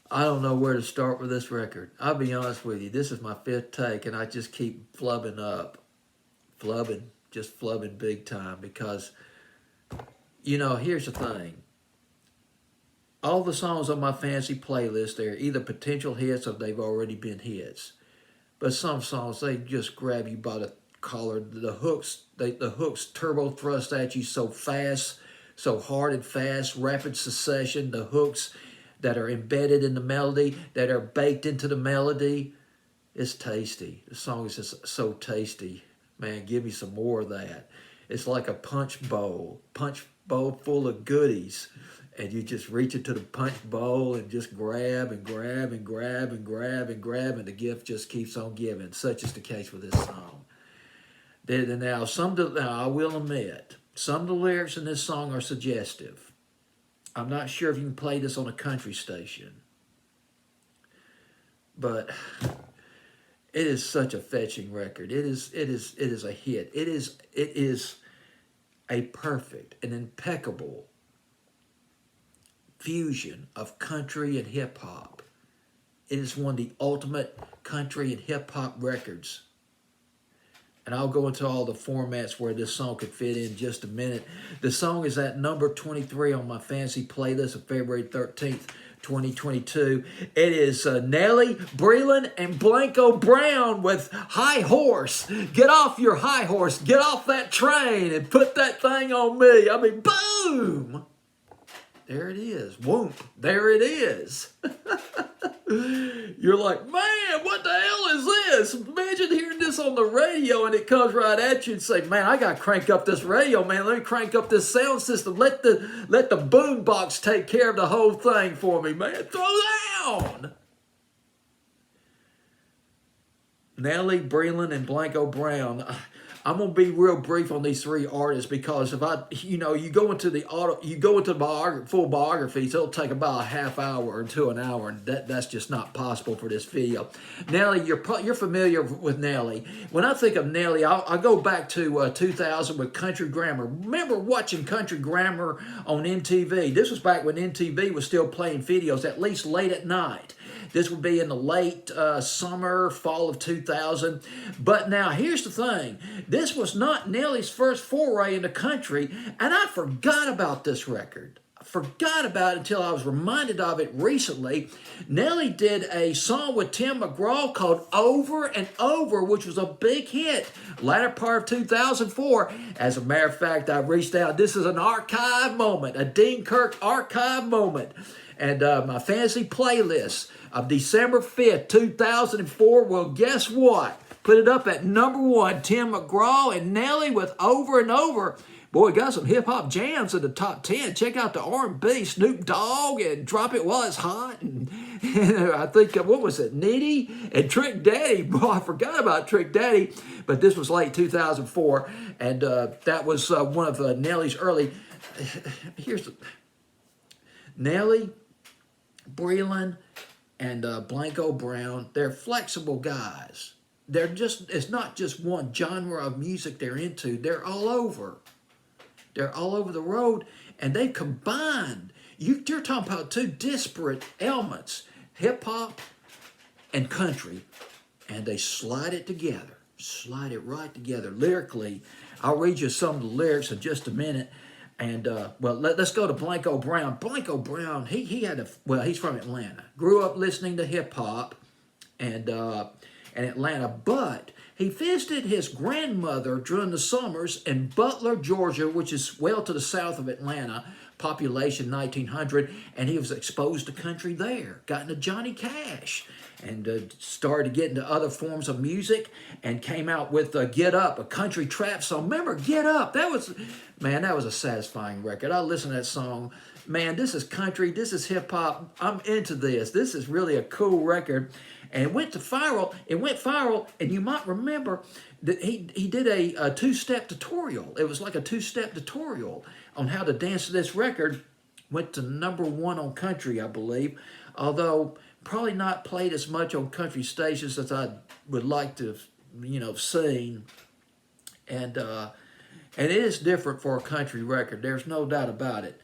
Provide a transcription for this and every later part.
I don't know where to start with this record. I'll be honest with you. This is my fifth take, and I just keep flubbing up. Flubbing. Just flubbing big time because, here's the thing. All the songs on my fancy playlist, they're either potential hits or they've already been hits. But some songs, they just grab you by the collar. The hooks turbo thrust at you so fast, so hard and fast, rapid succession. The hooks that are embedded in the melody, that are baked into the melody. It's tasty. The song is just so tasty. Man, give me some more of that. It's like a punch bowl full of goodies. And you just reach into the punch bowl and just grab and grab and grab and grab and grab, and the gift just keeps on giving. Such is the case with this song. Now, I will admit, some of the lyrics in this song are suggestive. I'm not sure if you can play this on a country station, but it is such a fetching record. It is a hit. It is a perfect and impeccable fusion of country and hip hop. It is one of the ultimate country and hip hop records. And I'll go into all the formats where this song could fit in just a minute. The song is at number 23 on my fancy playlist of February 13th, 2022. It is Nelly, Breland, and Blanco Brown with High Horse. Get off your high horse. Get off that train and put that thing on me. I mean, boom! There it is. Whoop. There it is. You're like, man, what the hell is this? Imagine hearing this on the radio and it comes right at you and say, man, I got to crank up this radio, man. Let me crank up this sound system. Let the boom box take care of the whole thing for me, man. Throw down. Nelly, Breland, and Blanco Brown. I'm gonna be real brief on these three artists because if you go into full biographies, it'll take about a half hour to an hour, and that's just not possible for this video. Nelly, you're familiar with Nelly. When I think of Nelly, I go back to 2000 with Country Grammar. Remember watching Country Grammar on MTV? This was back when MTV was still playing videos, at least late at night. This would be in the late summer, fall of 2000. But now, here's the thing. This was not Nelly's first foray into country, and I forgot about this record. I forgot about it until I was reminded of it recently. Nelly did a song with Tim McGraw called Over and Over, which was a big hit, latter part of 2004. As a matter of fact, I reached out. This is an archive moment, a Dean Kirk archive moment. And my fantasy playlist of December 5th, 2004, well, guess what? Put it up at number one, Tim McGraw and Nelly with Over and Over. Boy, got some hip-hop jams in the top 10. Check out the R&B, Snoop Dogg and Drop It While It's Hot. And I think, what was it, Needy and Trick Daddy. Boy, I forgot about Trick Daddy, but this was late 2004. And that was one of Nelly's early. Here's the Nelly, Breland, and Blanco Brown. They're flexible guys. It's not just one genre of music they're into. They're all over. They're all over the road, and they combined. You're talking about two disparate elements, hip hop and country, and they slide it together. Slide it right together. Lyrically, I'll read you some of the lyrics in just a minute. And, let's go to Blanco Brown. Blanco Brown, he's from Atlanta. Grew up listening to hip-hop and Atlanta, but he visited his grandmother during the summers in Butler, Georgia, which is well to the south of Atlanta, population 1,900, and he was exposed to country there. Got into Johnny Cash and started to get into other forms of music and came out with Get Up, a country trap song. Remember Get Up? That was a satisfying record. I listened to that song. Man, this is country. This is hip-hop. I'm into this. This is really a cool record. And it went viral, and you might remember that he did a two-step tutorial. It was like a two-step tutorial on how to dance to this record. Went to number one on country, I believe, although probably not played as much on country stations as I would like to have seen. And it is different for a country record. There's no doubt about it.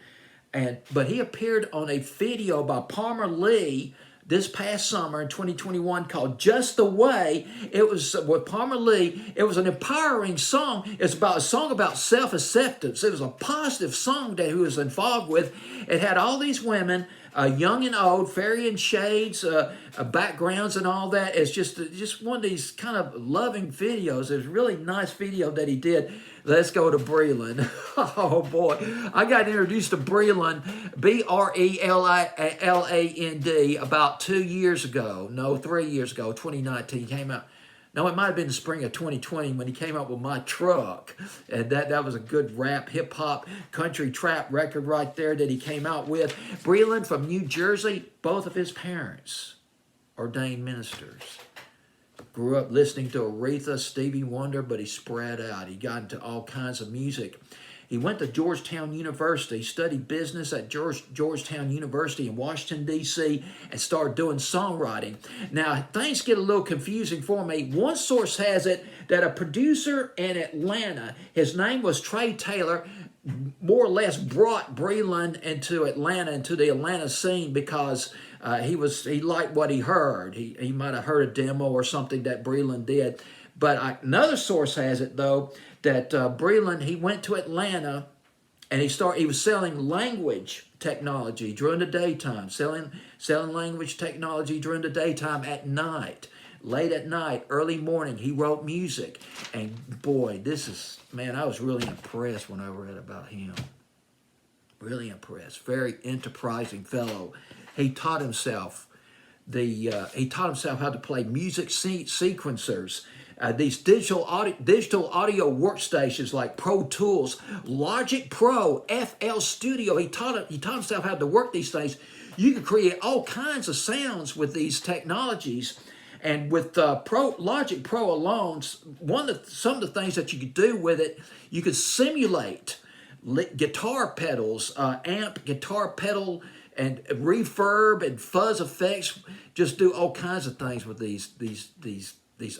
But he appeared on a video by Palmer Lee this past summer in 2021 called Just the Way. It was with Palmer Lee. It was an empowering song. It's about a song about self-acceptance. It was a positive song that he was involved with. It had all these women, young and old, varying shades, backgrounds and all that. It's just one of these kind of loving videos. It was a really nice video that he did. Let's go to Breland. Oh boy, I got introduced to Breland, Breland, about 2 years ago. No, 3 years ago, 2019 came out. No, it might have been the spring of 2020 when he came out with My Truck. And that was a good rap, hip-hop, country trap record right there that he came out with. Breland from New Jersey, both of his parents ordained ministers. Grew up listening to Aretha, Stevie Wonder, but he spread out. He got into all kinds of music. He went to Georgetown University, studied business at Georgetown University in Washington, D.C., and started doing songwriting. Now, things get a little confusing for me. One source has it that a producer in Atlanta, his name was Trey Taylor, more or less brought Breland into Atlanta, into the Atlanta scene because he liked what he heard. He might have heard a demo or something that Breland did. But another source has it, though, that Breland, he went to Atlanta and he was selling language technology during the daytime, selling language technology during the daytime at night, late at night, early morning. He wrote music. And boy, I was really impressed when I read about him. Really impressed. Very enterprising fellow. He taught himself how to play music sequencers. These digital audio workstations like Pro Tools, Logic Pro, FL Studio. He taught himself how to work these things. You can create all kinds of sounds with these technologies. And with Logic Pro alone, some of the things that you could do with it, you could simulate guitar pedals, amp, guitar pedal, and reverb and fuzz effects. Just do all kinds of things with these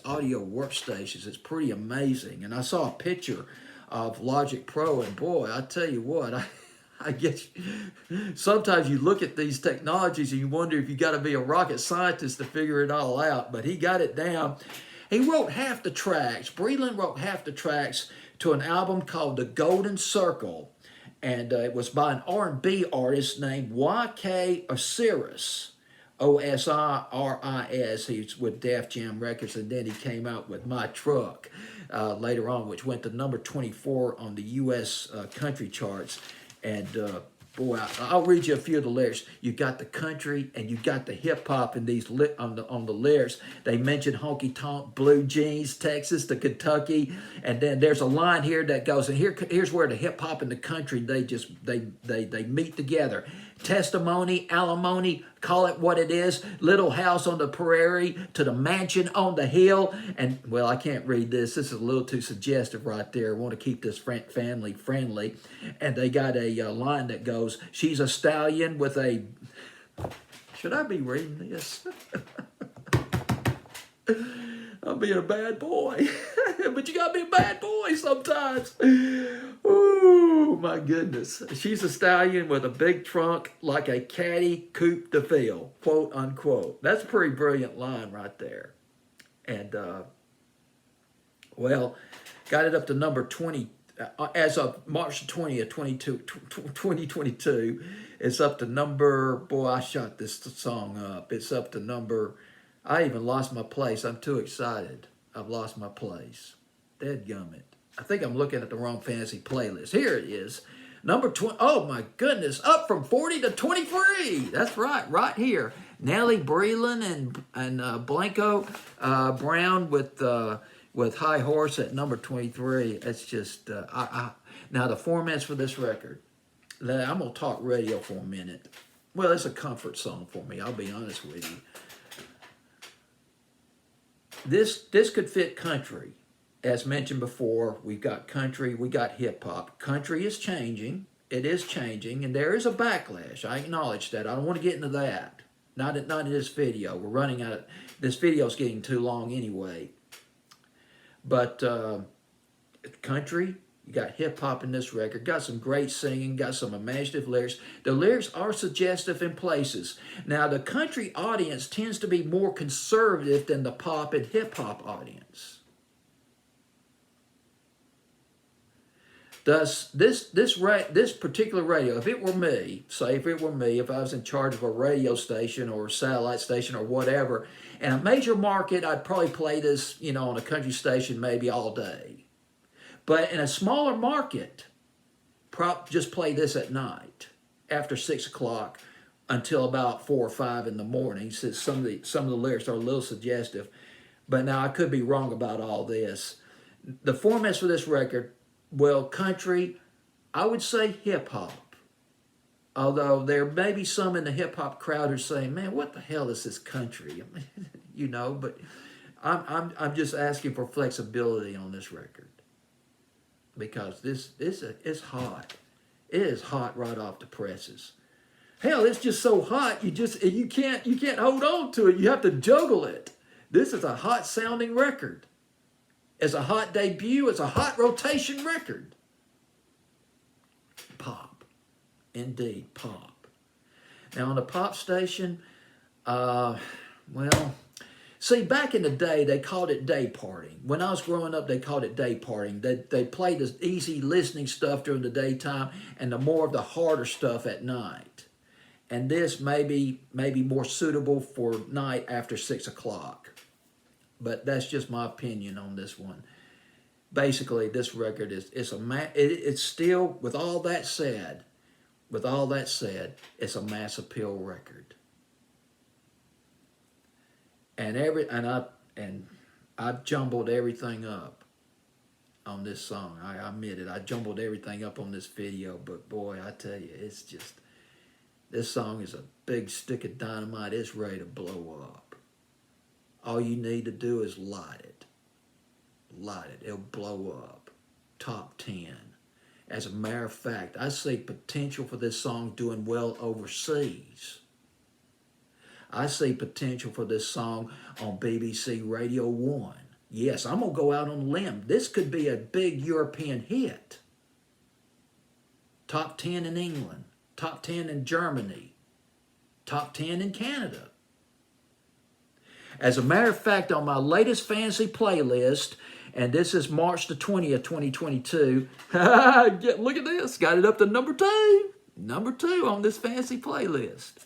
audio workstations. It's pretty amazing. And I saw a picture of Logic Pro, and boy, I tell you what, I guess sometimes you look at these technologies and you wonder if you got to be a rocket scientist to figure it all out. But he got it down. He wrote half the tracks. Breland wrote half the tracks to an album called The Golden Circle. And it was by an R&B artist named Y.K. Osiris. Osiris. He's with Def Jam Records, and then he came out with My Truck later on, which went to number 24 on the U.S. country charts. And boy, I'll read you a few of the lyrics. You got the country and you got the hip hop in these on the lyrics. They mention honky tonk, blue jeans, Texas to Kentucky, and then there's a line here that goes, and here's where the hip hop and the country they meet together. Testimony, alimony, call it what it is. Little house on the prairie to the mansion on the hill. And, well, I can't read this. This is a little too suggestive right there. I want to keep this family friendly. And they got a line that goes, she's a stallion with a... Should I be reading this? I'm being a bad boy. But you gotta be a bad boy sometimes. Ooh, my goodness. She's a stallion with a big trunk like a caddy coupe de ville, quote unquote. That's a pretty brilliant line right there. And, well, got it up to number 20. As of March 20th, 2022, it's up to number, boy, I shot this song up. It's up to number... I even lost my place. I'm too excited. I've lost my place. Dadgummit. I think I'm looking at the wrong fantasy playlist. Here it is. Number 20. Oh, my goodness. Up from 40 to 23. That's right. Right here. Nelly, Breland, and Blanco Brown with High Horse at number 23. It's just... Now, the formats for this record. I'm going to talk radio for a minute. Well, it's a comfort song for me. I'll be honest with you. This could fit country. As mentioned before, we've got country, we got hip-hop. Country is changing. It is changing, and there is a backlash. I acknowledge that. I don't want to get into that. Not in this video. We're running out of... This video's getting too long anyway. But country You got hip hop in this record. Got some great singing. Got some imaginative lyrics. The lyrics are suggestive in places. Now, the country audience tends to be more conservative than the pop and hip hop audience. Thus, this particular radio, if it were me, say if it were me, if I was in charge of a radio station or a satellite station or whatever, in a major market, I'd probably play this, on a country station maybe all day. But in a smaller market, just play this at night after 6 o'clock until about 4 or 5 in the morning. Since some of the lyrics are a little suggestive, but now I could be wrong about all this. The formats for this record. Well, country, I would say hip-hop. Although there may be some in the hip-hop crowd who are saying, man, what the hell is this country? But I'm just asking for flexibility on this record. Because this is hot. It is hot right off the presses. Hell, it's just so hot, you can't hold on to it. You have to juggle it. This is a hot-sounding record. It's a hot debut. It's a hot rotation record. Pop. Indeed, pop. Now, on the pop station, see, back in the day, they called it day partying. When I was growing up, they called it day partying. They played the easy listening stuff during the daytime and the more of the harder stuff at night. And this may be more suitable for night after 6 o'clock. But that's just my opinion on this one. Basically, this record it's still, with all that said, it's a mass appeal record. And I've jumbled everything up on this song. I admit it. I jumbled everything up on this video, but boy, I tell you, it's just, this song is a big stick of dynamite. It's ready to blow up. All you need to do is light it. Light it. It'll blow up. Top 10. As a matter of fact, I see potential for this song doing well overseas. I see potential for this song on BBC Radio 1. Yes, I'm going to go out on a limb. This could be a big European hit. Top 10 in England. Top 10 in Germany. Top 10 in Canada. As a matter of fact, on my latest fantasy playlist, and this is March the 20th, 2022, look at this, got it up to number 2. Number 2 on this fantasy playlist.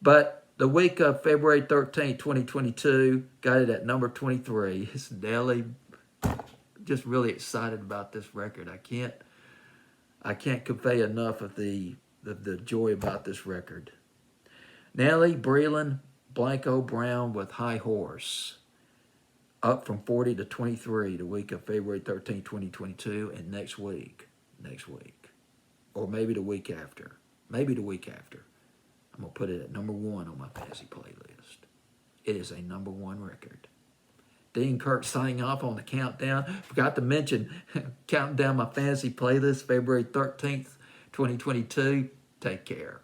But the week of February 13th, 2022, got it at number 23. It's Nelly. Just really excited about this record. I can't convey enough of the joy about this record. Nelly, Breland, Blanco, Brown with High Horse, up from 40 to 23 the week of February 13, 2022, and next week, or maybe the week after, I'm going to put it at number 1 on my fantasy playlist. It is a number 1 record. Dean Kirk signing off on the countdown. Forgot to mention, counting down my fantasy playlist, February 13th, 2022. Take care.